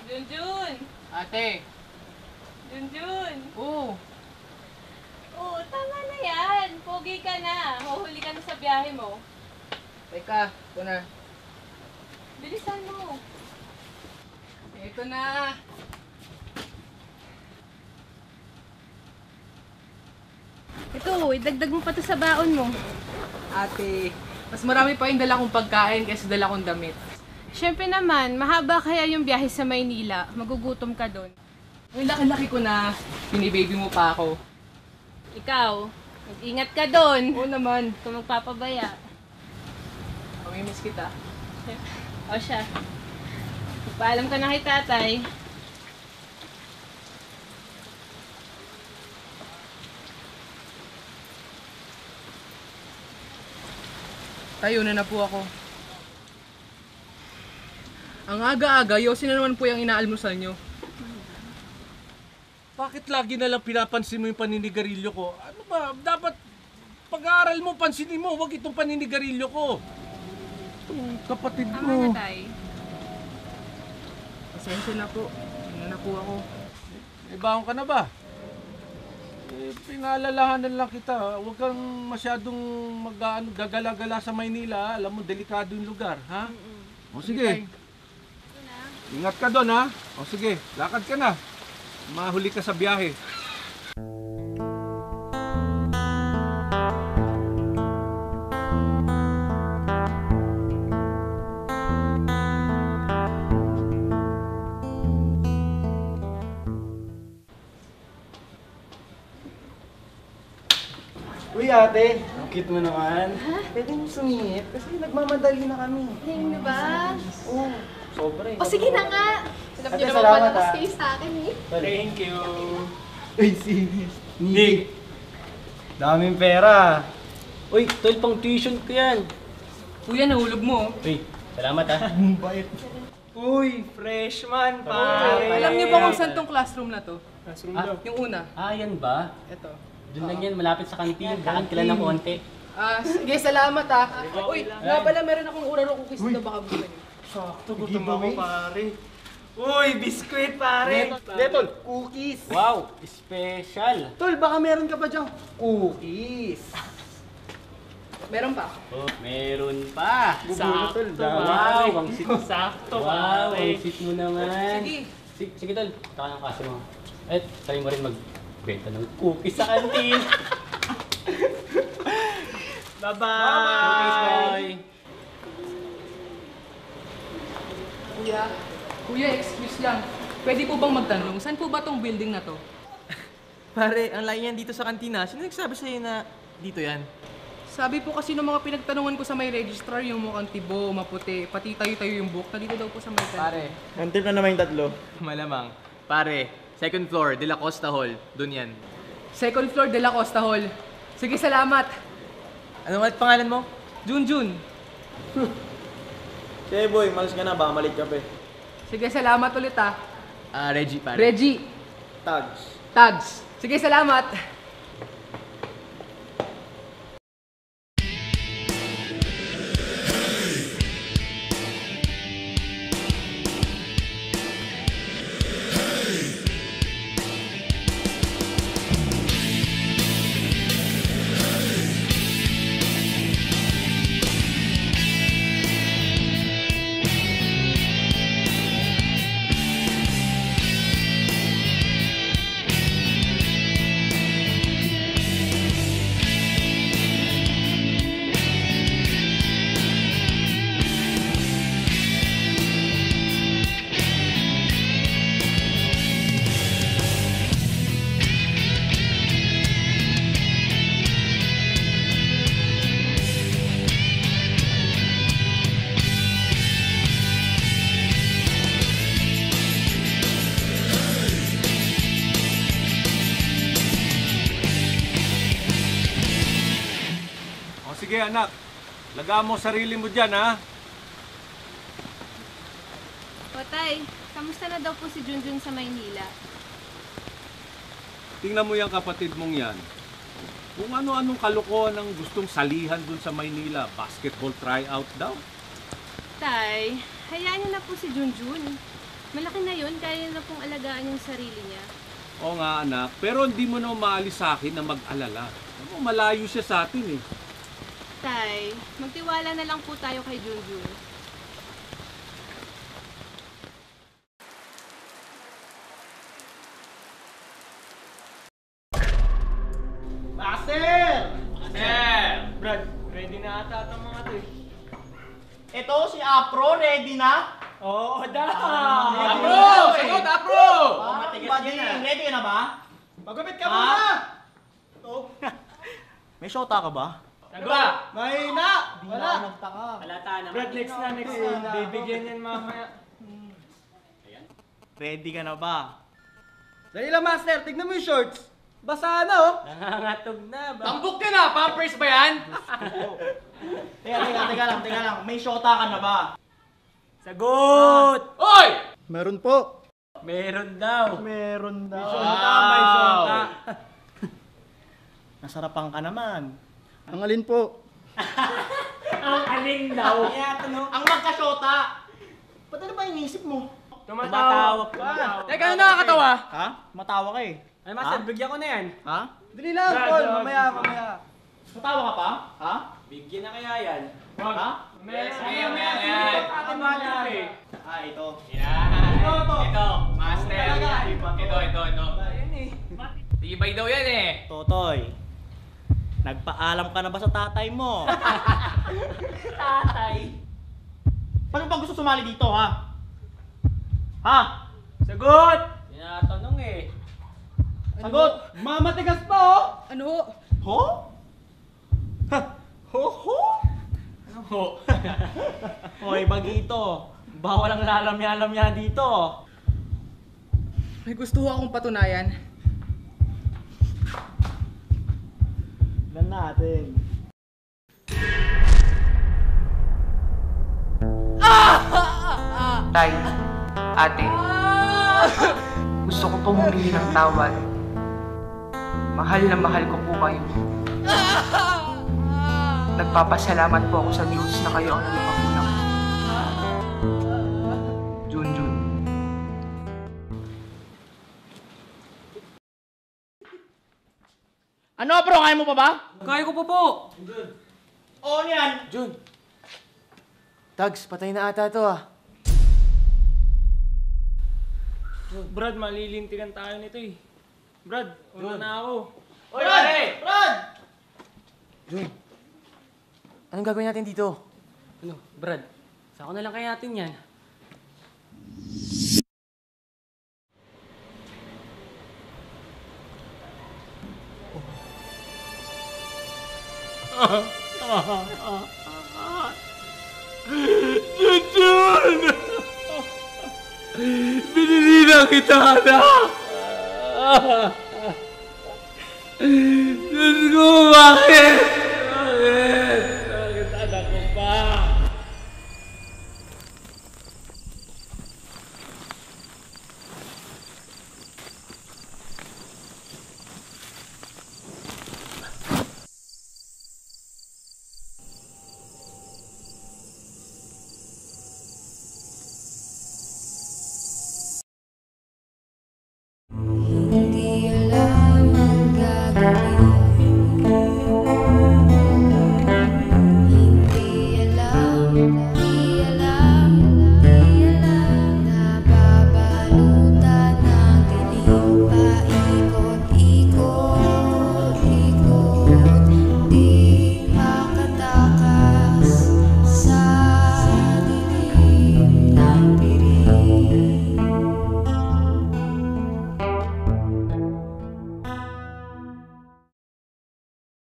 Junjun! Ate! Junjun! Oo! Oo, tama na yan. Pogi ka na. Huhuli ka na sa biyahe mo. Teka, ito na. Bilisan mo. Ito na! Ito, idagdag mo pa to sa baon mo. Ate, mas marami pa yung dala kong pagkain kaysa dala kong damit. Siyempre naman, mahaba kaya yung biyahe sa Maynila. Magugutom ka doon. Ang laki-laki ko na, binibaby mo pa ako. Ikaw, mag-ingat ka doon. Oo naman. Kung magpapabaya. Mamimiss kita. O siya. Paalam ka na kay tatay. Tayo na po ako. Ang aga-aga, yosin na naman po yung inaalmusal nyo. Bakit lagi na lang pinapansin mo yung paninigarilyo ko? Ano ba? Dapat pag-aaral mo, pansinin mo. Huwag itong paninigarilyo ko. Itong kapatid Tama mo. na, tay. Pasensya na po. Ano na po ako. May baon ka na ba? Pinaalalahanan lang kita. Huwag kang masyadong gagala-gala sa Maynila. Alam mo, delikado yung lugar. Ha? O sige. Ingat ka doon, ha? O sige, lakad ka na. Mahuli ka sa biyahe. Uy ate, ang cute mo naman. Pwede mo sumingit kasi nagmamadali na kami. Ayun na ba? Oo, sobra eh. O sige na nga. Alam Ate, niyo naman salamat, pala ah. kayo sa akin eh. Thank you. Uy, si Nick. Daming pera. Uy, tol, pang tuition ko yan. Kuya, nahulog mo. Uy, salamat ah. Ang bait. Uy, freshman pare. Alam niyo ba kung saan tong classroom na to? Classroom Ah. daw. Yung una. Ah, yan ba? Ito. Doon lang yan, malapit sa kantin. Kaan ka lang ng konti. Sige, salamat ah. Uy, nga pala meron akong uraro cookies dito baka gusto niyo. Sakto, gutom ako pare. Uy, biskwit pare. Detol. Cookies. Wow, special. Tol, baka meron ka pa dyan. Cookies. Meron pa. Oh, meron pa. Sakto, tol. Wow, ang sit. Sakto, Wow, pare. ang sit mo naman. Sige. Sige, tol. Taka ng klase mo. At try mo rin magbenta ng cookies sa kantin. Bye-bye. Cookies, boy. Kuya, excuse lang. Pwede po bang magtanong, saan po ba tong building na to? Pare, ang layo yan dito sa kantina. Sino nagsabi sa'yo na dito yan? Sabi po kasi ng mga pinagtanungan ko sa may registrar, yung mukhang tibo, maputi, pati tayo-tayo yung book, nandito daw po sa may Pare, Antip na naman yung tatlo. malamang. Pare, second floor, De La Costa Hall. Doon yan. Second floor de la Costa Hall. Sige, salamat. Ano ulit pangalan mo? Junjun. Sige boy, malas ka na. Baka malit ka pa eh. Sige, salamat ulit ah. Reggie, pare. Reggie. Tags. Tags. Sige, salamat. Sige anak, lagaan mo sarili mo dyan, ha? O tay, kamusta na daw po si Junjun sa Maynila? Tingnan mo yung kapatid mong yan. Kung ano-anong kalokohan ang gustong salihan dun sa Maynila. Basketball tryout daw. Tay, hayaan niyo na po si Junjun. Malaki na yun, kaya na pong alagaan yung sarili niya. Oo nga anak, pero hindi mo na maalis sa akin na mag-alala. Alam mo, malayo siya sa atin eh. Tay, magtiwala na lang po tayo kay Junjun. Master! Brad, ready na ata itong mga to eh. Ito, si Apro, ready na? Oo, daw! Apro! Sagot, Apro! Matigas yan ah. Ready ka na ba? Magupit ka muna! May shota ka ba? Sagot! Mahina! Wala! Nagtaka. Halata naman. Brad, next na. Bibigyan yan mamaya. Ready ka na ba? Dali lang, Master. Tignan mo yung shorts. Basa na, oh. Nangangatog na. Tambok ka na! Pampers ba yan? Teka lang. May shota ka na ba? Sagot! Oy! Meron po. Meron daw. Meron daw. May shota. Nasarapan ka naman. Ang alin po? Ang aling daw. Ang magka-shota. Ba't ano ba inisip mo? Tumatawa pa. Teka, ano nakakatawa? Ha? Matawa ka eh. Ay, Master, bigyan ko na yan. Ha? Dali lang, Paul. Mamaya. Matawa ka pa? Ha? Bigyan na kaya yan. Ha? Mamaya. Ah, ito. Ito, master. Ito. Ayan eh. Tibay daw yan eh. Totoy. Nagpaalam ka na ba sa tatay mo? Tatay. Paano pa gusto sumali dito, ha? Ha? Sagot! Tinatanong eh. Sagot! Mamatigas pa, oh. Ano? Ho? Ha? Ho? Ho. Hoy, bagito. Bawal ang lalamya-lamya dito. May gusto akong patunayan. Lan natin. Tay, ate, gusto ko pong humingi ng tawad. Mahal na mahal ko po kayo. Nagpapasalamat po ako sa Diyos na kayo ang naging magulang. Junjun. Ano, bro? Kaya mo pa ba? Kaya ko po. Oo, yan. Tags, patay na ata to ah. Brad, malilintikan tayo nito eh. Brad, una na ako. Oy, pare! Brad! Anong gagawin natin dito? Ano, Brad? Saan ko na lang kaya natin yan? Junjun! Binili na kita, anak! Diyos ko, bakit?